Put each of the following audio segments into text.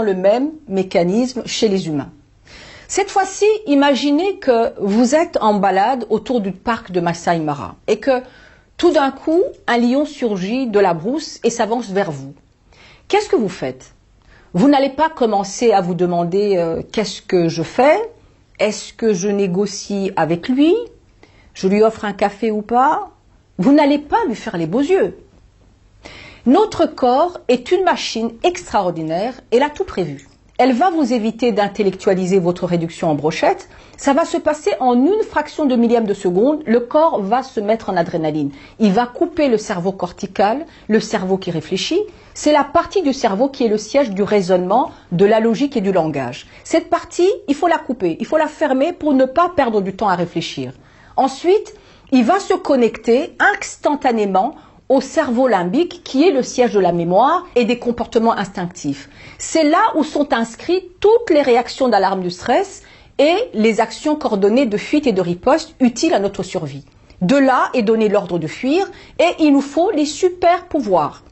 le même mécanisme chez les humains. Cette fois-ci, imaginez que vous êtes en balade autour du parc de Masai Mara et que tout d'un coup, un lion surgit de la brousse et s'avance vers vous. Qu'est-ce que vous faites? Vous n'allez pas commencer à vous demander qu'est-ce que je fais? Est-ce que je négocie avec lui? Je lui offre un café ou pas? Vous n'allez pas lui faire les beaux yeux. Notre corps est une machine extraordinaire, elle a tout prévu. Elle va vous éviter d'intellectualiser votre réduction en brochette. Ça va se passer en une fraction de millième de seconde. Le corps va se mettre en adrénaline. Il va couper le cerveau cortical, le cerveau qui réfléchit. C'est la partie du cerveau qui est le siège du raisonnement, de la logique et du langage. Cette partie, il faut la couper, il faut la fermer pour ne pas perdre du temps à réfléchir. Ensuite, il va se connecter instantanément au cerveau limbique qui est le siège de la mémoire et des comportements instinctifs. C'est là où sont inscrites toutes les réactions d'alarme du stress et les actions coordonnées de fuite et de riposte utiles à notre survie. De là est donné l'ordre de fuir et il nous faut les super pouvoirs.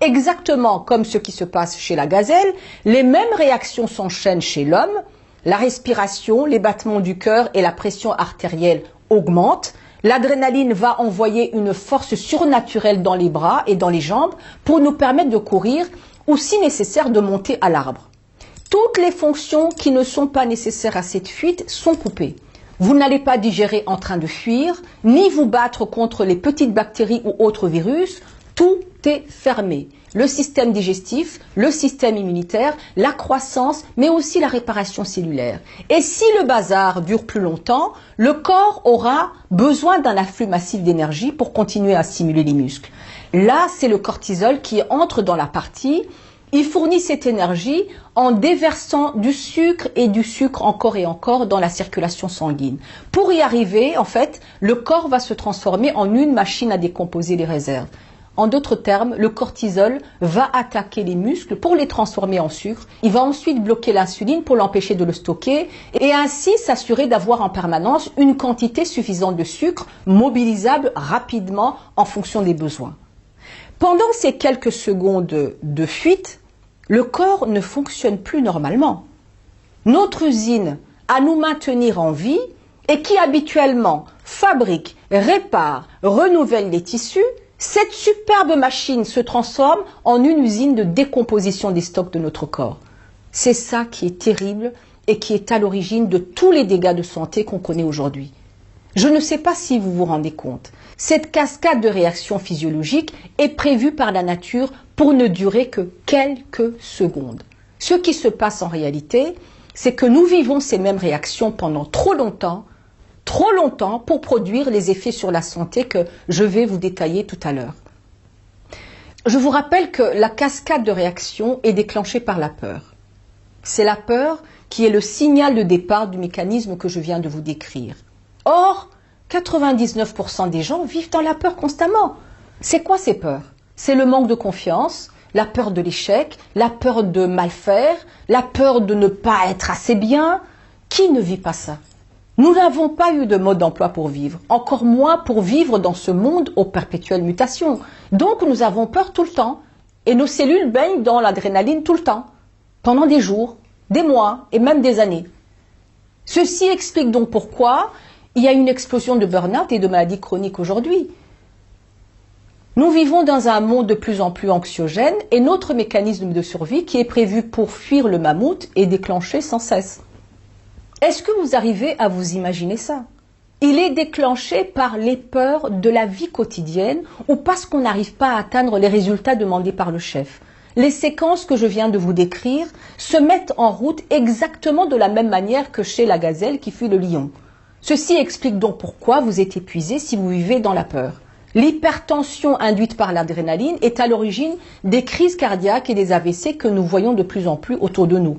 Exactement comme ce qui se passe chez la gazelle, les mêmes réactions s'enchaînent chez l'homme. La respiration, les battements du cœur et la pression artérielle augmentent. L'adrénaline va envoyer une force surnaturelle dans les bras et dans les jambes pour nous permettre de courir ou, si nécessaire, de monter à l'arbre. Toutes les fonctions qui ne sont pas nécessaires à cette fuite sont coupées. Vous n'allez pas digérer en train de fuir, ni vous battre contre les petites bactéries ou autres virus. Tout est fermé. Le système digestif, le système immunitaire, la croissance, mais aussi la réparation cellulaire. Et si le bazar dure plus longtemps, le corps aura besoin d'un afflux massif d'énergie pour continuer à stimuler les muscles. Là, c'est le cortisol qui entre dans la partie. Il fournit cette énergie en déversant du sucre et du sucre encore et encore dans la circulation sanguine. Pour y arriver, en fait, le corps va se transformer en une machine à décomposer les réserves. En d'autres termes, le cortisol va attaquer les muscles pour les transformer en sucre. Il va ensuite bloquer l'insuline pour l'empêcher de le stocker et ainsi s'assurer d'avoir en permanence une quantité suffisante de sucre mobilisable rapidement en fonction des besoins. Pendant ces quelques secondes de fuite, le corps ne fonctionne plus normalement. Notre usine à nous maintenir en vie et qui habituellement fabrique, répare, renouvelle les tissus, cette superbe machine se transforme en une usine de décomposition des stocks de notre corps. C'est ça qui est terrible et qui est à l'origine de tous les dégâts de santé qu'on connaît aujourd'hui. Je ne sais pas si vous vous rendez compte. Cette cascade de réactions physiologiques est prévue par la nature pour ne durer que quelques secondes. Ce qui se passe en réalité, c'est que nous vivons ces mêmes réactions pendant trop longtemps pour produire les effets sur la santé que je vais vous détailler tout à l'heure. Je vous rappelle que la cascade de réactions est déclenchée par la peur. C'est la peur qui est le signal de départ du mécanisme que je viens de vous décrire. Or, 99% des gens vivent dans la peur constamment. C'est quoi ces peurs? C'est le manque de confiance, la peur de l'échec, la peur de mal faire, la peur de ne pas être assez bien. Qui ne vit pas ça? Nous n'avons pas eu de mode d'emploi pour vivre, encore moins pour vivre dans ce monde aux perpétuelles mutations. Donc nous avons peur tout le temps et nos cellules baignent dans l'adrénaline tout le temps, pendant des jours, des mois et même des années. Ceci explique donc pourquoi il y a une explosion de burn-out et de maladies chroniques aujourd'hui. Nous vivons dans un monde de plus en plus anxiogène et notre mécanisme de survie qui est prévu pour fuir le mammouth est déclenché sans cesse. Est-ce que vous arrivez à vous imaginer ça? Il est déclenché par les peurs de la vie quotidienne ou parce qu'on n'arrive pas à atteindre les résultats demandés par le chef. Les séquences que je viens de vous décrire se mettent en route exactement de la même manière que chez la gazelle qui fuit le lion. Ceci explique donc pourquoi vous êtes épuisé si vous vivez dans la peur. L'hypertension induite par l'adrénaline est à l'origine des crises cardiaques et des AVC que nous voyons de plus en plus autour de nous.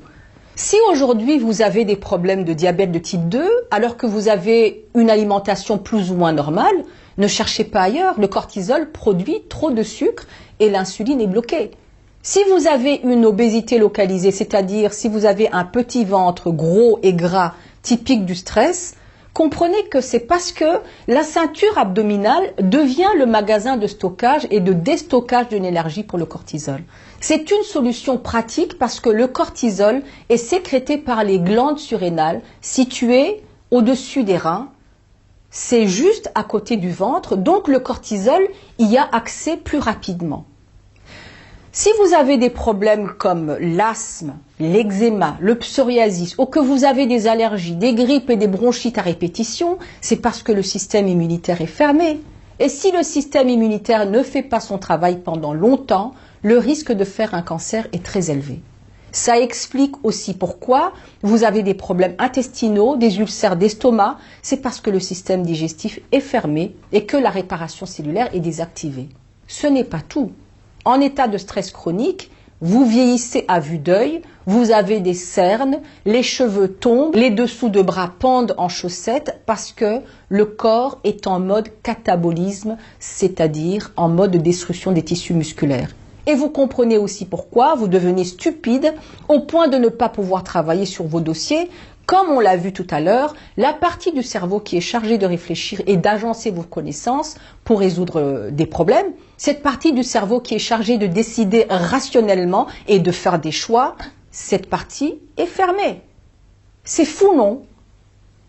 Si aujourd'hui vous avez des problèmes de diabète de type 2, alors que vous avez une alimentation plus ou moins normale, ne cherchez pas ailleurs, le cortisol produit trop de sucre et l'insuline est bloquée. Si vous avez une obésité localisée, c'est-à-dire si vous avez un petit ventre gros et gras typique du stress, Comprenez que c'est parce que la ceinture abdominale devient le magasin de stockage et de déstockage d'une énergie pour le cortisol. C'est une solution pratique parce que le cortisol est sécrété par les glandes surrénales situées au-dessus des reins. C'est juste à côté du ventre, donc le cortisol y a accès plus rapidement. Si vous avez des problèmes comme l'asthme, l'eczéma, le psoriasis ou que vous avez des allergies, des grippes et des bronchites à répétition, c'est parce que le système immunitaire est fermé. Et si le système immunitaire ne fait pas son travail pendant longtemps, le risque de faire un cancer est très élevé. Ça explique aussi pourquoi vous avez des problèmes intestinaux, des ulcères d'estomac, c'est parce que le système digestif est fermé et que la réparation cellulaire est désactivée. Ce n'est pas tout. En état de stress chronique, vous vieillissez à vue d'œil, vous avez des cernes, les cheveux tombent, les dessous de bras pendent en chaussettes parce que le corps est en mode catabolisme, c'est-à-dire en mode destruction des tissus musculaires. Et vous comprenez aussi pourquoi vous devenez stupide au point de ne pas pouvoir travailler sur vos dossiers. Comme on l'a vu tout à l'heure, la partie du cerveau qui est chargée de réfléchir et d'agencer vos connaissances pour résoudre des problèmes, cette partie du cerveau qui est chargée de décider rationnellement et de faire des choix, cette partie est fermée. C'est fou, non?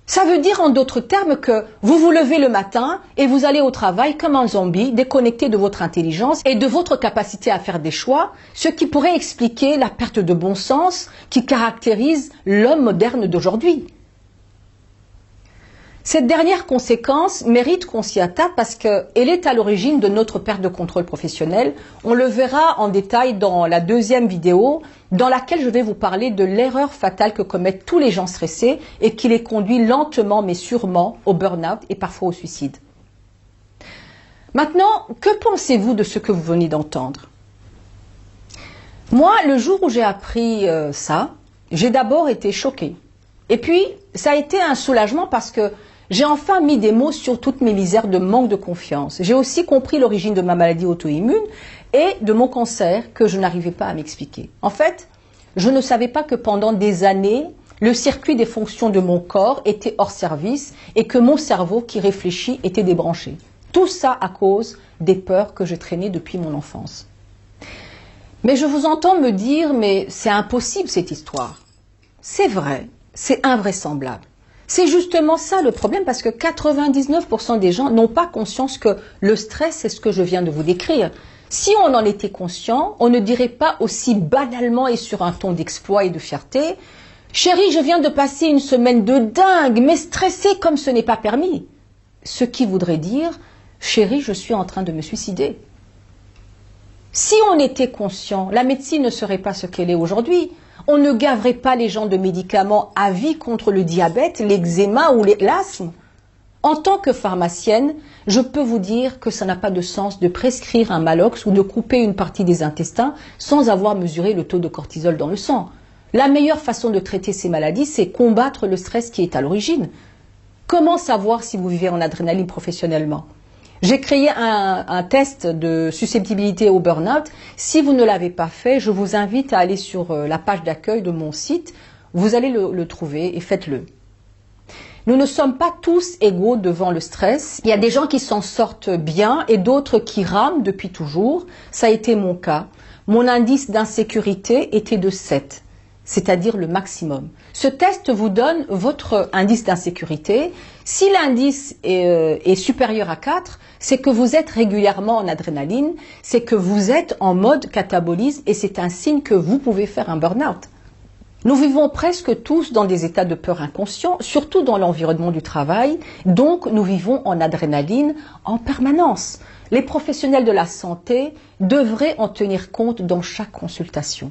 Ça veut dire en d'autres termes que vous vous levez le matin et vous allez au travail comme un zombie, déconnecté de votre intelligence et de votre capacité à faire des choix, ce qui pourrait expliquer la perte de bon sens qui caractérise l'homme moderne d'aujourd'hui. Cette dernière conséquence mérite qu'on s'y attarde parce qu'elle est à l'origine de notre perte de contrôle professionnel. On le verra en détail dans la deuxième vidéo, dans laquelle je vais vous parler de l'erreur fatale que commettent tous les gens stressés et qui les conduit lentement mais sûrement au burn-out et parfois au suicide. Maintenant, que pensez-vous de ce que vous venez d'entendre? Moi, le jour où j'ai appris ça, j'ai d'abord été choquée. Et puis, ça a été un soulagement parce que j'ai enfin mis des mots sur toutes mes misères de manque de confiance. J'ai aussi compris l'origine de ma maladie auto-immune et de mon cancer que je n'arrivais pas à m'expliquer. En fait, je ne savais pas que pendant des années, le circuit des fonctions de mon corps était hors service et que mon cerveau qui réfléchit était débranché. Tout ça à cause des peurs que je traînais depuis mon enfance. Mais je vous entends me dire, mais c'est impossible cette histoire. C'est vrai, c'est invraisemblable. C'est justement ça le problème parce que 99% des gens n'ont pas conscience que le stress, c'est ce que je viens de vous décrire. Si on en était conscient, on ne dirait pas aussi banalement et sur un ton d'exploit et de fierté « Chérie, je viens de passer une semaine de dingue, mais stressée comme ce n'est pas permis. » Ce qui voudrait dire « Chérie, je suis en train de me suicider. » Si on était conscient, la médecine ne serait pas ce qu'elle est aujourd'hui. On ne gaverait pas les gens de médicaments à vie contre le diabète, l'eczéma ou l'asthme. En tant que pharmacienne, je peux vous dire que ça n'a pas de sens de prescrire un Malox ou de couper une partie des intestins sans avoir mesuré le taux de cortisol dans le sang. La meilleure façon de traiter ces maladies, c'est combattre le stress qui est à l'origine. Comment savoir si vous vivez en adrénaline professionnellement? J'ai créé un test de susceptibilité au burn-out. Si vous ne l'avez pas fait, je vous invite à aller sur la page d'accueil de mon site. Vous allez le trouver et faites-le. Nous ne sommes pas tous égaux devant le stress. Il y a des gens qui s'en sortent bien et d'autres qui rament depuis toujours. Ça a été mon cas. Mon indice d'insécurité était de 7. C'est-à-dire le maximum. Ce test vous donne votre indice d'insécurité. Si l'indice est supérieur à 4, c'est que vous êtes régulièrement en adrénaline, c'est que vous êtes en mode catabolisme et c'est un signe que vous pouvez faire un burn-out. Nous vivons presque tous dans des états de peur inconscients, surtout dans l'environnement du travail, donc nous vivons en adrénaline en permanence. Les professionnels de la santé devraient en tenir compte dans chaque consultation.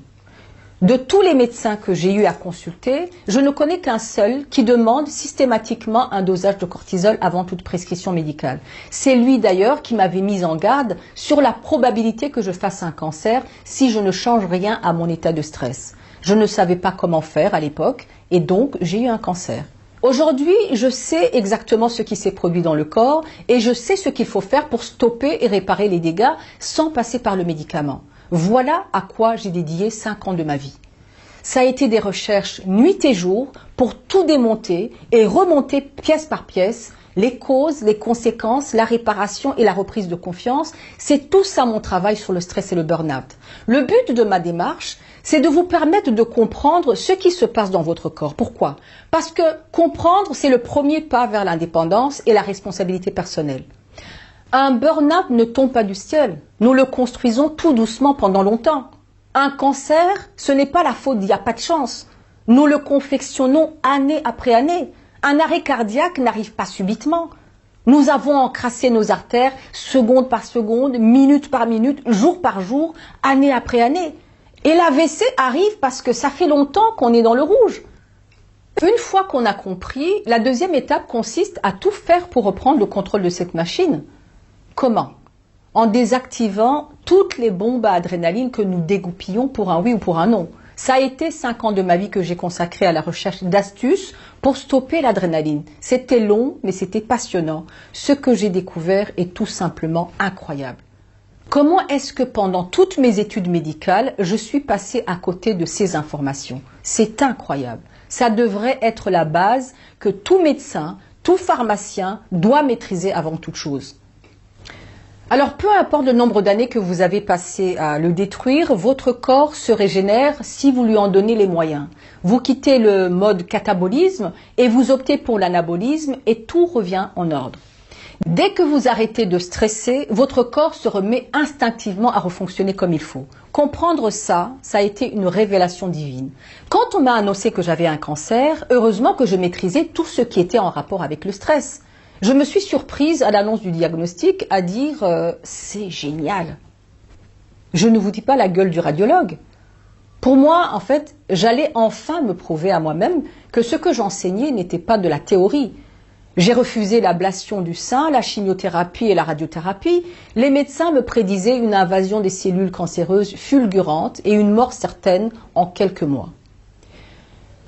De tous les médecins que j'ai eu à consulter, je ne connais qu'un seul qui demande systématiquement un dosage de cortisol avant toute prescription médicale. C'est lui d'ailleurs qui m'avait mis en garde sur la probabilité que je fasse un cancer si je ne change rien à mon état de stress. Je ne savais pas comment faire à l'époque et donc j'ai eu un cancer. Aujourd'hui, je sais exactement ce qui s'est produit dans le corps et je sais ce qu'il faut faire pour stopper et réparer les dégâts sans passer par le médicament. Voilà à quoi j'ai dédié 5 ans de ma vie. Ça a été des recherches nuit et jour pour tout démonter et remonter pièce par pièce, les causes, les conséquences, la réparation et la reprise de confiance. C'est tout ça mon travail sur le stress et le burn-out. Le but de ma démarche, c'est de vous permettre de comprendre ce qui se passe dans votre corps. Pourquoi? Parce que comprendre, c'est le premier pas vers l'indépendance et la responsabilité personnelle. Un burn-out ne tombe pas du ciel. Nous le construisons tout doucement pendant longtemps. Un cancer, ce n'est pas la faute d'il n'y a pas de chance. Nous le confectionnons année après année. Un arrêt cardiaque n'arrive pas subitement. Nous avons encrassé nos artères seconde par seconde, minute par minute, jour par jour, année après année. Et l'AVC arrive parce que ça fait longtemps qu'on est dans le rouge. Une fois qu'on a compris, la deuxième étape consiste à tout faire pour reprendre le contrôle de cette machine. Comment? En désactivant toutes les bombes à adrénaline que nous dégoupillons pour un oui ou pour un non. Ça a été 5 ans de ma vie que j'ai consacré à la recherche d'astuces pour stopper l'adrénaline. C'était long, mais c'était passionnant. Ce que j'ai découvert est tout simplement incroyable. Comment est-ce que pendant toutes mes études médicales, je suis passée à côté de ces informations? C'est incroyable. Ça devrait être la base que tout médecin, tout pharmacien doit maîtriser avant toute chose. Alors, peu importe le nombre d'années que vous avez passé à le détruire, votre corps se régénère si vous lui en donnez les moyens. Vous quittez le mode catabolisme et vous optez pour l'anabolisme et tout revient en ordre. Dès que vous arrêtez de stresser, votre corps se remet instinctivement à refonctionner comme il faut. Comprendre ça, ça a été une révélation divine. Quand on m'a annoncé que j'avais un cancer, heureusement que je maîtrisais tout ce qui était en rapport avec le stress. Je me suis surprise à l'annonce du diagnostic à dire c'est génial. Je ne vous dis pas la gueule du radiologue. Pour moi, en fait, j'allais enfin me prouver à moi-même que ce que j'enseignais n'était pas de la théorie. J'ai refusé l'ablation du sein, la chimiothérapie et la radiothérapie. Les médecins me prédisaient une invasion des cellules cancéreuses fulgurante et une mort certaine en quelques mois.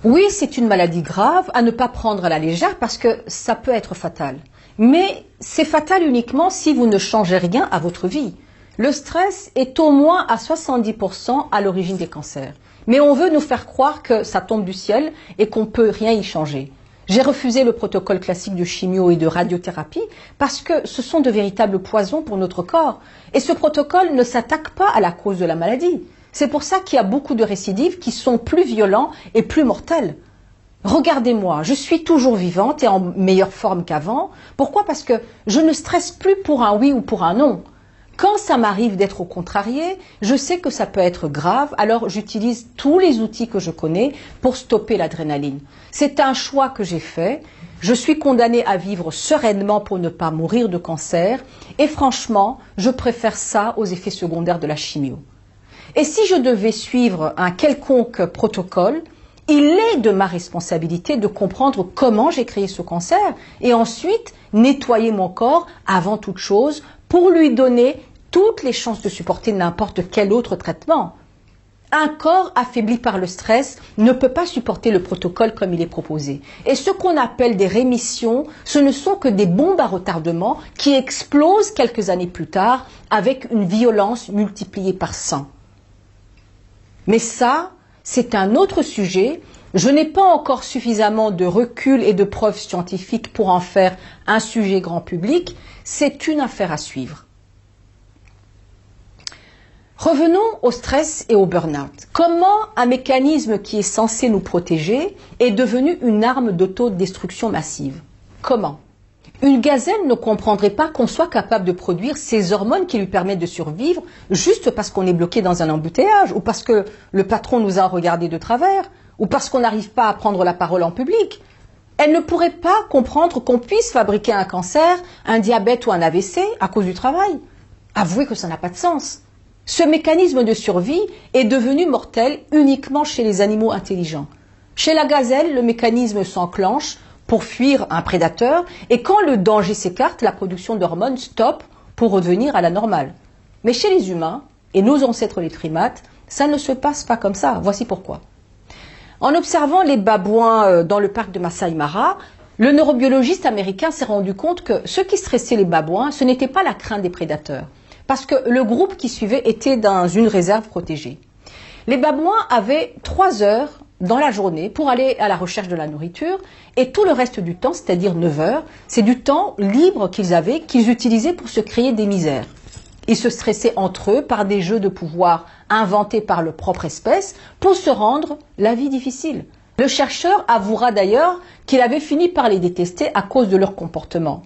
Oui, c'est une maladie grave à ne pas prendre à la légère parce que ça peut être fatal. Mais c'est fatal uniquement si vous ne changez rien à votre vie. Le stress est au moins à 70% à l'origine des cancers. Mais on veut nous faire croire que ça tombe du ciel et qu'on ne peut rien y changer. J'ai refusé le protocole classique de chimio et de radiothérapie parce que ce sont de véritables poisons pour notre corps. Et ce protocole ne s'attaque pas à la cause de la maladie. C'est pour ça qu'il y a beaucoup de récidives qui sont plus violents et plus mortels. Regardez-moi, je suis toujours vivante et en meilleure forme qu'avant. Pourquoi? Parce que je ne stresse plus pour un oui ou pour un non. Quand ça m'arrive d'être au contrarié, je sais que ça peut être grave, alors j'utilise tous les outils que je connais pour stopper l'adrénaline. C'est un choix que j'ai fait. Je suis condamnée à vivre sereinement pour ne pas mourir de cancer. Et franchement, je préfère ça aux effets secondaires de la chimio. Et si je devais suivre un quelconque protocole, il est de ma responsabilité de comprendre comment j'ai créé ce cancer et ensuite nettoyer mon corps avant toute chose pour lui donner toutes les chances de supporter n'importe quel autre traitement. Un corps affaibli par le stress ne peut pas supporter le protocole comme il est proposé. Et ce qu'on appelle des rémissions, ce ne sont que des bombes à retardement qui explosent quelques années plus tard avec une violence multipliée par 100. Mais ça, c'est un autre sujet. Je n'ai pas encore suffisamment de recul et de preuves scientifiques pour en faire un sujet grand public. C'est une affaire à suivre. Revenons au stress et au burn-out. Comment un mécanisme qui est censé nous protéger est devenu une arme d'autodestruction massive? Comment? Une gazelle ne comprendrait pas qu'on soit capable de produire ces hormones qui lui permettent de survivre juste parce qu'on est bloqué dans un embouteillage ou parce que le patron nous a regardé de travers ou parce qu'on n'arrive pas à prendre la parole en public. Elle ne pourrait pas comprendre qu'on puisse fabriquer un cancer, un diabète ou un AVC à cause du travail. Avouez que ça n'a pas de sens. Ce mécanisme de survie est devenu mortel uniquement chez les animaux intelligents. Chez la gazelle, le mécanisme s'enclenche pour fuir un prédateur et quand le danger s'écarte, la production d'hormones stoppe pour revenir à la normale. Mais chez les humains et nos ancêtres les primates, ça ne se passe pas comme ça. Voici pourquoi. En observant les babouins dans le parc de Masai Mara, le neurobiologiste américain s'est rendu compte que ce qui stressait les babouins, ce n'était pas la crainte des prédateurs, parce que le groupe qui suivait était dans une réserve protégée. Les babouins avaient 3 heures dans la journée pour aller à la recherche de la nourriture et tout le reste du temps, c'est-à-dire 9 heures, c'est du temps libre qu'ils avaient, qu'ils utilisaient pour se créer des misères. Ils se stressaient entre eux par des jeux de pouvoir inventés par leur propre espèce pour se rendre la vie difficile. Le chercheur avouera d'ailleurs qu'il avait fini par les détester à cause de leur comportement.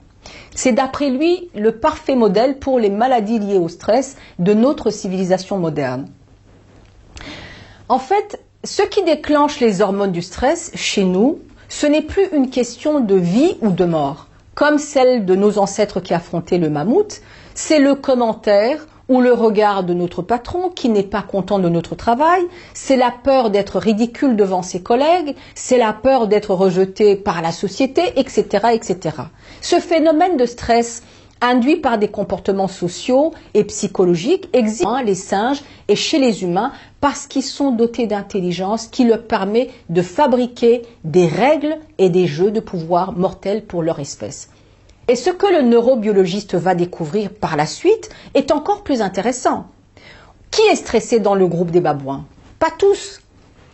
C'est d'après lui le parfait modèle pour les maladies liées au stress de notre civilisation moderne. En fait, ce qui déclenche les hormones du stress chez nous, ce n'est plus une question de vie ou de mort, comme celle de nos ancêtres qui affrontaient le mammouth, c'est le commentaire ou le regard de notre patron qui n'est pas content de notre travail, c'est la peur d'être ridicule devant ses collègues, c'est la peur d'être rejeté par la société, etc., etc. Ce phénomène de stress induit par des comportements sociaux et psychologiques existe chez les singes et chez les humains parce qu'ils sont dotés d'intelligence qui leur permet de fabriquer des règles et des jeux de pouvoir mortels pour leur espèce. Et ce que le neurobiologiste va découvrir par la suite est encore plus intéressant. Qui est stressé dans le groupe des babouins? Pas tous.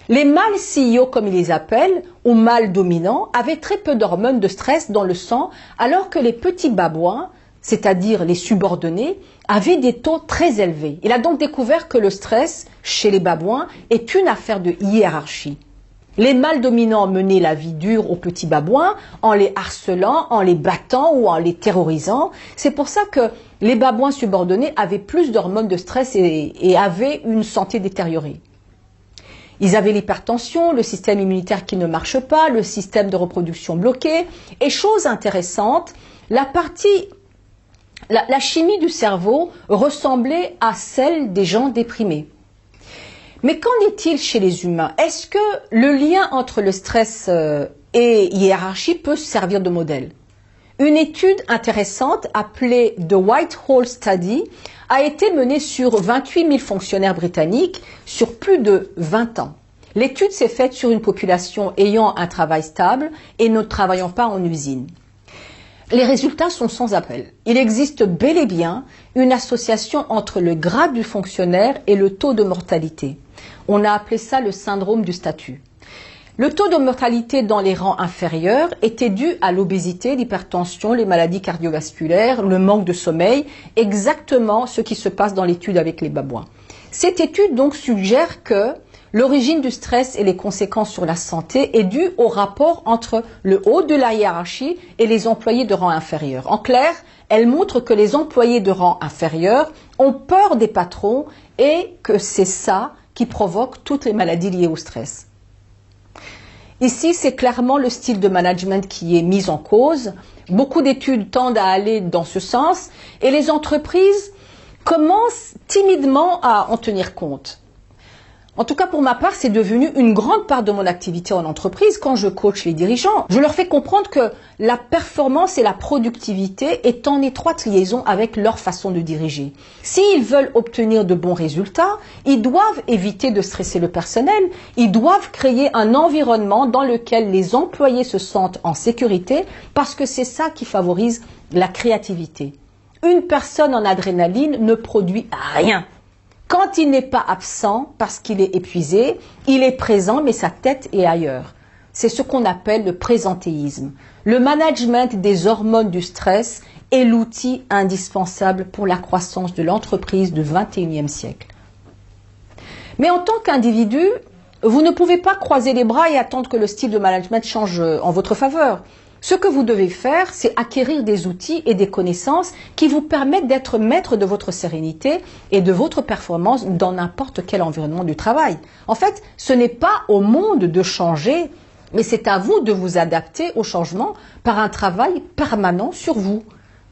Les mâles CEO, comme ils les appellent, ou mâles dominants, avaient très peu d'hormones de stress dans le sang, alors que les petits babouins, c'est-à-dire les subordonnés, avaient des taux très élevés. Il a donc découvert que le stress, chez les babouins, est une affaire de hiérarchie. Les mâles dominants menaient la vie dure aux petits babouins en les harcelant, en les battant ou en les terrorisant. C'est pour ça que les babouins subordonnés avaient plus d'hormones de stress et avaient une santé détériorée. Ils avaient l'hypertension, le système immunitaire qui ne marche pas, le système de reproduction bloqué. Et chose intéressante, la chimie du cerveau ressemblait à celle des gens déprimés. Mais qu'en est-il chez les humains? Est-ce que le lien entre le stress et hiérarchie peut servir de modèle? Une étude intéressante appelée The Whitehall Study a été menée sur 28 000 fonctionnaires britanniques sur plus de 20 ans. L'étude s'est faite sur une population ayant un travail stable et ne travaillant pas en usine. Les résultats sont sans appel. Il existe bel et bien une association entre le grade du fonctionnaire et le taux de mortalité. On a appelé ça le syndrome du statut. Le taux de mortalité dans les rangs inférieurs était dû à l'obésité, l'hypertension, les maladies cardiovasculaires, le manque de sommeil, exactement ce qui se passe dans l'étude avec les babouins. Cette étude donc suggère que l'origine du stress et les conséquences sur la santé est due au rapport entre le haut de la hiérarchie et les employés de rang inférieur. En clair, elle montre que les employés de rang inférieur ont peur des patrons et que c'est ça qui provoque toutes les maladies liées au stress. Ici, c'est clairement le style de management qui est mis en cause. Beaucoup d'études tendent à aller dans ce sens et les entreprises commencent timidement à en tenir compte. En tout cas, pour ma part, c'est devenu une grande part de mon activité en entreprise quand je coach les dirigeants. Je leur fais comprendre que la performance et la productivité est en étroite liaison avec leur façon de diriger. S'ils veulent obtenir de bons résultats, ils doivent éviter de stresser le personnel. Ils doivent créer un environnement dans lequel les employés se sentent en sécurité parce que c'est ça qui favorise la créativité. Une personne en adrénaline ne produit rien. Quand il n'est pas absent parce qu'il est épuisé, il est présent mais sa tête est ailleurs. C'est ce qu'on appelle le présentéisme. Le management des hormones du stress est l'outil indispensable pour la croissance de l'entreprise du XXIe siècle. Mais en tant qu'individu, vous ne pouvez pas croiser les bras et attendre que le style de management change en votre faveur. Ce que vous devez faire, c'est acquérir des outils et des connaissances qui vous permettent d'être maître de votre sérénité et de votre performance dans n'importe quel environnement du travail. En fait, ce n'est pas au monde de changer, mais c'est à vous de vous adapter au changement par un travail permanent sur vous.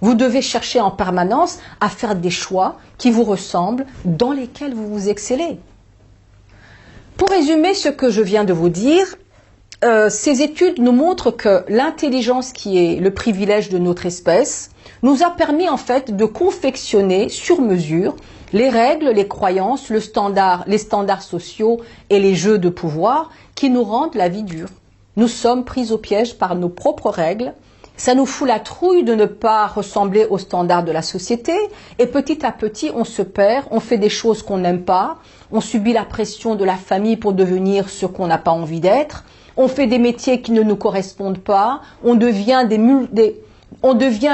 Vous devez chercher en permanence à faire des choix qui vous ressemblent, dans lesquels vous vous excellez. Pour résumer ce que je viens de vous dire, ces études nous montrent que l'intelligence qui est le privilège de notre espèce nous a permis en fait de confectionner sur mesure les règles, les croyances, les standards sociaux et les jeux de pouvoir qui nous rendent la vie dure. Nous sommes pris au piège par nos propres règles Ça nous fout la trouille de ne pas ressembler aux standards de la société et petit à petit on se perd, on fait des choses qu'on n'aime pas, on subit la pression de la famille pour devenir ce qu'on n'a pas envie d'être, on fait des métiers qui ne nous correspondent pas, on devient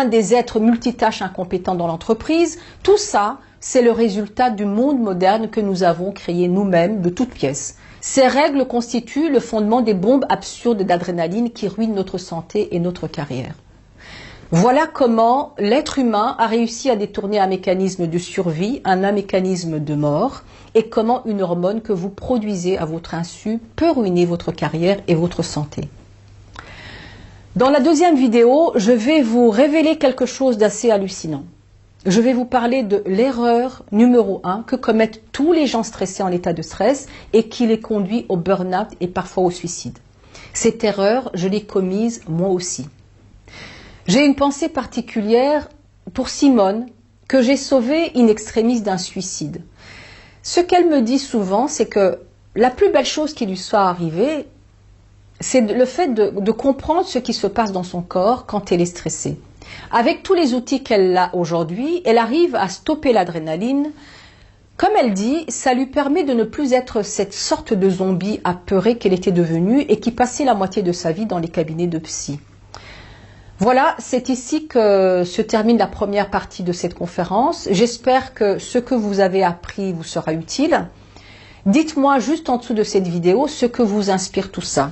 des êtres multitâches incompétents dans l'entreprise. Tout ça, c'est le résultat du monde moderne que nous avons créé nous-mêmes de toutes pièces. Ces règles constituent le fondement des bombes absurdes d'adrénaline qui ruinent notre santé et notre carrière. Voilà comment l'être humain a réussi à détourner un mécanisme de survie en un mécanisme de mort et comment une hormone que vous produisez à votre insu peut ruiner votre carrière et votre santé. Dans la deuxième vidéo, je vais vous révéler quelque chose d'assez hallucinant. Je vais vous parler de l'erreur numéro 1 que commettent tous les gens stressés en état de stress et qui les conduit au burn-out et parfois au suicide. Cette erreur, je l'ai commise moi aussi. J'ai une pensée particulière pour Simone que j'ai sauvée in extremis d'un suicide. Ce qu'elle me dit souvent, c'est que la plus belle chose qui lui soit arrivée, c'est le fait de comprendre ce qui se passe dans son corps quand elle est stressée. Avec tous les outils qu'elle a aujourd'hui, elle arrive à stopper l'adrénaline. Comme elle dit, ça lui permet de ne plus être cette sorte de zombie apeuré qu'elle était devenue et qui passait la moitié de sa vie dans les cabinets de psy. Voilà, c'est ici que se termine la première partie de cette conférence. J'espère que ce que vous avez appris vous sera utile. Dites-moi juste en dessous de cette vidéo ce que vous inspire tout ça.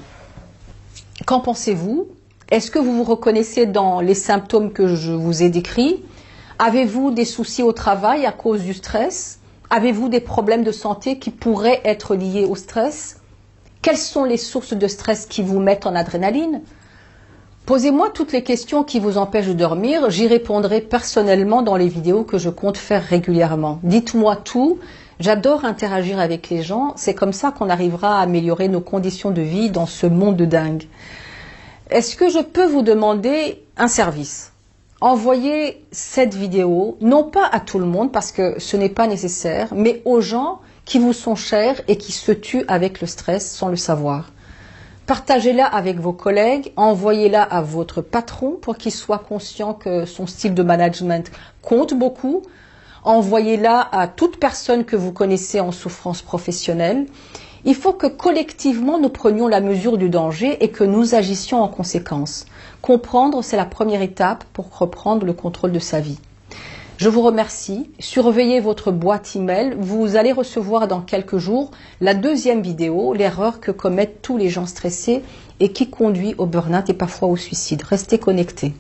Qu'en pensez-vous ? Est-ce que vous vous reconnaissez dans les symptômes que je vous ai décrits? Avez-vous des soucis au travail à cause du stress? Avez-vous des problèmes de santé qui pourraient être liés au stress? Quelles sont les sources de stress qui vous mettent en adrénaline? Posez-moi toutes les questions qui vous empêchent de dormir. J'y répondrai personnellement dans les vidéos que je compte faire régulièrement. Dites-moi tout. J'adore interagir avec les gens. C'est comme ça qu'on arrivera à améliorer nos conditions de vie dans ce monde de dingue. Est-ce que je peux vous demander un service? Envoyez cette vidéo, non pas à tout le monde parce que ce n'est pas nécessaire, mais aux gens qui vous sont chers et qui se tuent avec le stress sans le savoir. Partagez-la avec vos collègues, envoyez-la à votre patron pour qu'il soit conscient que son style de management compte beaucoup. Envoyez-la à toute personne que vous connaissez en souffrance professionnelle. Il faut que collectivement nous prenions la mesure du danger et que nous agissions en conséquence. Comprendre, c'est la première étape pour reprendre le contrôle de sa vie. Je vous remercie. Surveillez votre boîte email. Vous allez recevoir dans quelques jours la deuxième vidéo, l'erreur que commettent tous les gens stressés et qui conduit au burn-out et parfois au suicide. Restez connectés.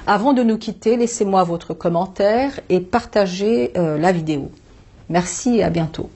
Avant de nous quitter, laissez-moi votre commentaire et partagez la vidéo. Merci et à bientôt.